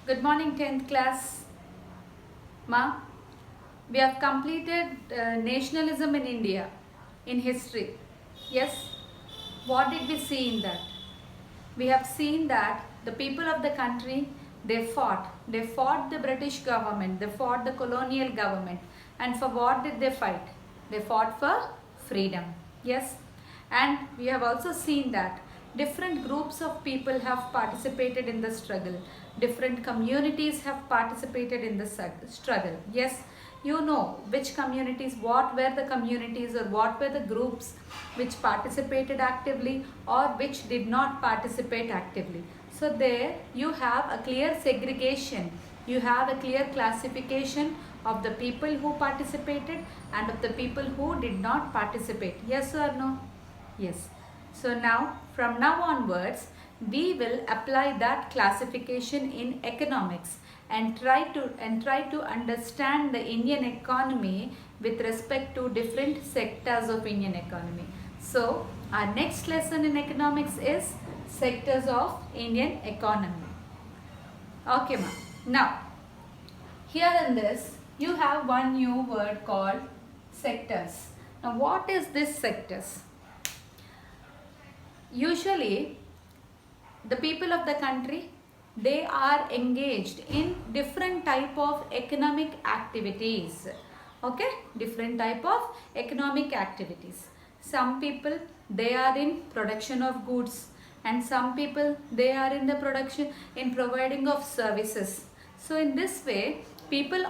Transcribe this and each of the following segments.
Good morning, 10th class. Ma, we have completed nationalism in India in history. Yes, what did we see in that? We have seen that the people of the country, they fought the British government, they fought the colonial government, and for what did they fight? They fought for freedom. Yes, and we have also seen that different groups of people have participated in the struggle, different communities have participated in the struggle. Yes, you know which communities, what were the communities or what were the groups which participated actively or which did not participate actively. So there you have a clear segregation, you have a clear classification of the people who participated and of the people who did not participate. Yes or no? Yes. So now, from now onwards, we will apply that classification in economics and try to understand the Indian economy with respect to different sectors of Indian economy. So, our next lesson in economics is sectors of Indian economy. Okay, ma'am. Now, here in this, you have one new word called sectors. Now, what is this sectors? Usually, the people of the country, they are engaged in different type of economic activities. Okay, different type of economic activities. Some people, they are in production of goods, and some people, they are in the production in providing of services. So in this way,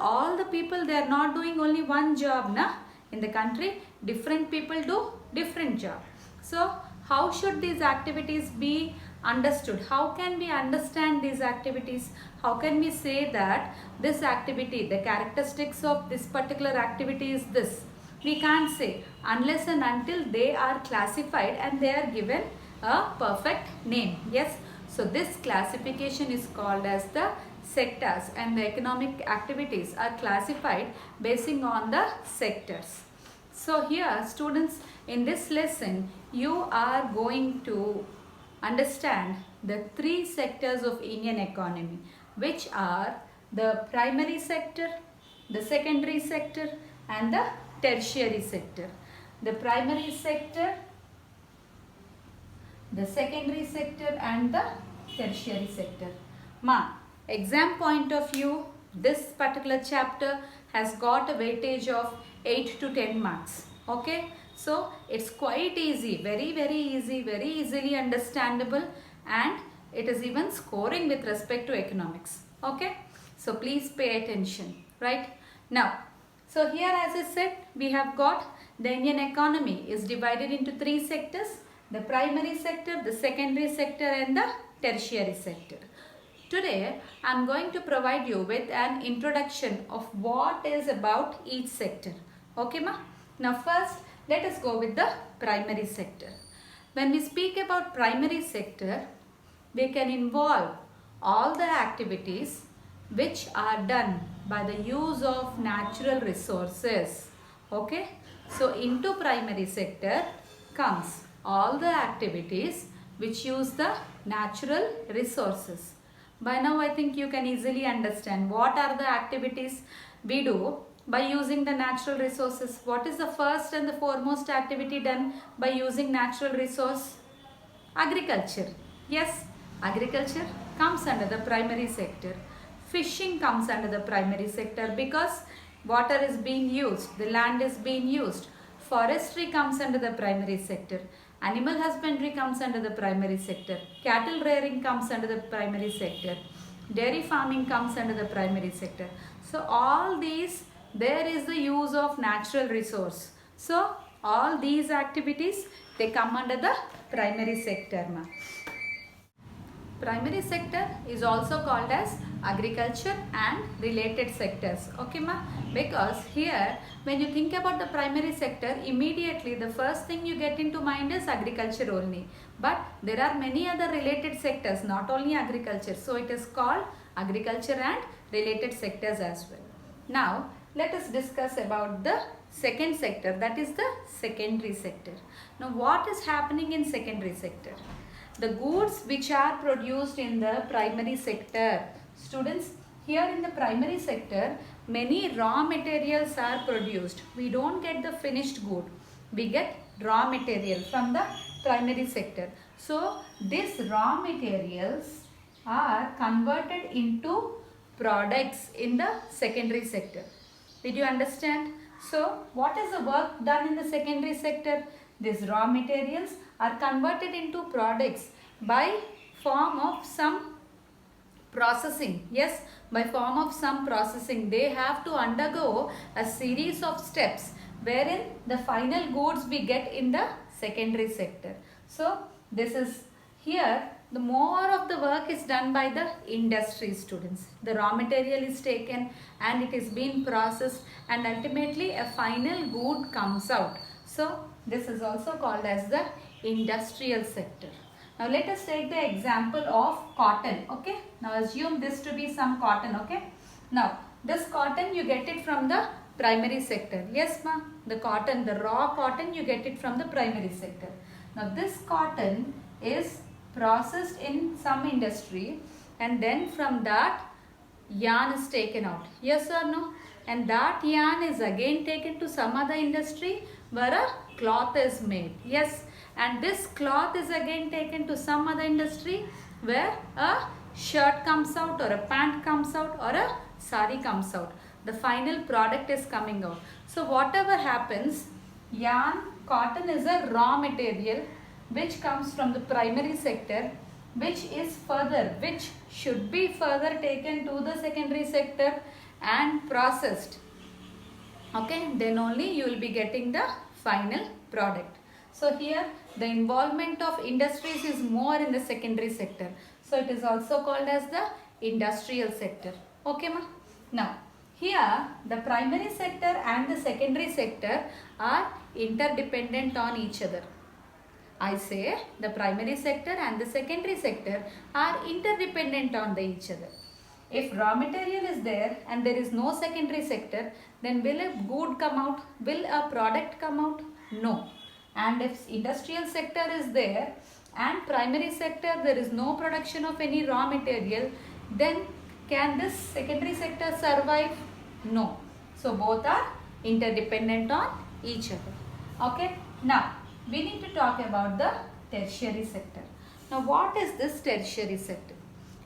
all the people, they are not doing only one job, na? In the country, different people do different job. So how should these activities be understood? How can we understand these activities? How can we say that this activity, the characteristics of this particular activity is this? We can't say unless and until they are classified and they are given a perfect name. Yes. So this classification is called as the sectors, and the economic activities are classified basing on the sectors. So here students, in this lesson you are going to understand the three sectors of Indian economy, which are the primary sector, the secondary sector and the tertiary sector. The primary sector, the secondary sector and the tertiary sector. Ma, exam point of view, this particular chapter has got a weightage of 8 to 10 marks. Okay, so it's quite easy, very easy, very easily understandable, and it is even scoring with respect to economics. Okay, so please pay attention. Right now, so here as I said, we have got the Indian economy is divided into three sectors: the primary sector, the secondary sector and the tertiary sector. Today I am going to provide you with an introduction of what is about each sector. Okay ma? Now first let us go with the primary sector. When we speak about primary sector, we can involve all the activities which are done by the use of natural resources. Okay? So into primary sector comes all the activities which use the natural resources. By now I think you can easily understand what are the activities we do by using the natural resources. What is the first and the foremost activity done by using natural resource? Agriculture. Yes, agriculture comes under the primary sector. Fishing comes under the primary sector because water is being used, the land is being used. Forestry comes under the primary sector. Animal husbandry comes under the primary sector. Cattle rearing comes under the primary sector. Dairy farming comes under the primary sector. So all these, there is the use of natural resource. So all these activities, they come under the primary sector. Primary sector is also called as agriculture and related sectors. Okay ma? Because here when you think about the primary sector, immediately the first thing you get into mind is agriculture only. But there are many other related sectors, not only agriculture. So it is called agriculture and related sectors as well. Now let us discuss about the second sector, that is the secondary sector. Now what is happening in secondary sector? The goods which are produced in the primary sector, Students, here in the primary sector, many raw materials are produced. We don't get the finished good. We get raw material from the primary sector. So, these raw materials are converted into products in the secondary sector. Did you understand? So, what is the work done in the secondary sector? These raw materials are converted into products by form of some processing. Yes, by form of some processing. They have to undergo a series of steps wherein the final goods we get in the secondary sector. So, this is here. The more of the work is done by the industry students. The raw material is taken and it is being processed and ultimately a final good comes out. So, this is also called as the industrial sector. Now, let us take the example of cotton. Okay. Now, assume this to be some cotton. Okay. Now, this cotton you get it from the primary sector. Yes, ma. The cotton, the raw cotton you get it from the primary sector. Now, this cotton is processed in some industry and then from that yarn is taken out. Yes or no? And that yarn is again taken to some other industry where a cloth is made. Yes. And this cloth is again taken to some other industry where a shirt comes out or a pant comes out or a sari comes out. The final product is coming out. So whatever happens, yarn, cotton is a raw material which comes from the primary sector, which should be further taken to the secondary sector and processed. Okay, then only you will be getting the final product. So here the involvement of industries is more in the secondary sector. So it is also called as the industrial sector. Okay, ma? Now, here the primary sector and the secondary sector are interdependent on each other. I say the primary sector and the secondary sector are interdependent on each other. If raw material is there and there is no secondary sector, then will a good come out? Will a product come out? No. And if industrial sector is there and primary sector there is no production of any raw material, then can this secondary sector survive? No. So both are interdependent on each other. Okay. Now we need to talk about the tertiary sector. Now what is this tertiary sector?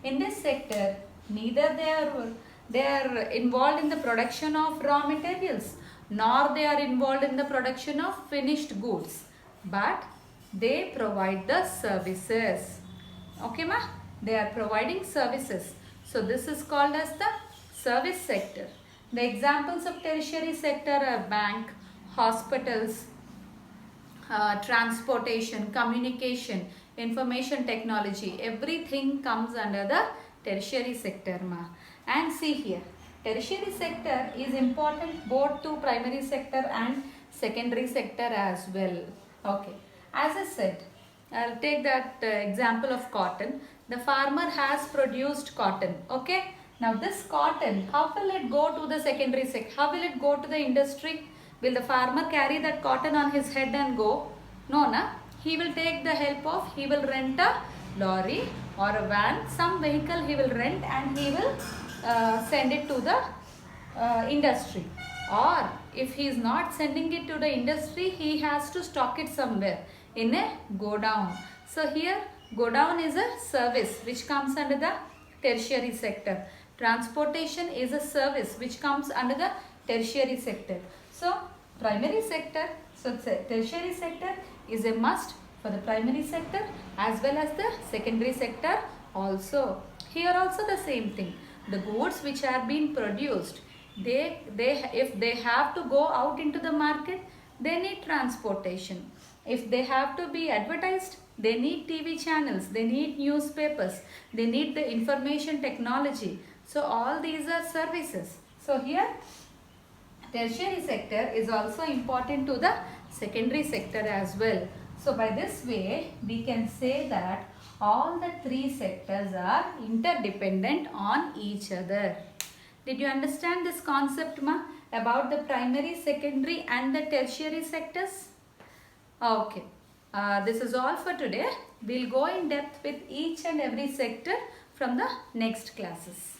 In this sector, neither they are involved in the production of raw materials nor they are involved in the production of finished goods, but they provide the services. Okay, ma? They are providing services. So this is called as the service sector. The examples of tertiary sector are bank, hospitals, transportation, communication, information technology. Everything comes under the tertiary sector, ma. And see here, tertiary sector is important both to primary sector and secondary sector as well. Okay, as I said, I'll take that example of cotton. The farmer has produced cotton. Okay, now this cotton, how will it go to the secondary sector? How will it go to the industry? Will the farmer carry that cotton on his head and go? No, na. He will take the help of, he will rent a lorry or a van, some vehicle he will rent and he will send it to the industry. Or if he is not sending it to the industry, he has to stock it somewhere in a godown. So here godown is a service which comes under the tertiary sector. Transportation is a service which comes under the tertiary sector. So primary sector, so tertiary sector is a must for the primary sector as well as the secondary sector also. Here also the same thing. The goods which are being produced, if they have to go out into the market, they need transportation. If they have to be advertised, they need TV channels, they need newspapers, they need the information technology. So all these are services. So here tertiary sector is also important to the secondary sector as well. So by this way, we can say that all the three sectors are interdependent on each other. Did you understand this concept, ma, about the primary, secondary and the tertiary sectors? Okay. This is all for today. We'll go in depth with each and every sector from the next classes.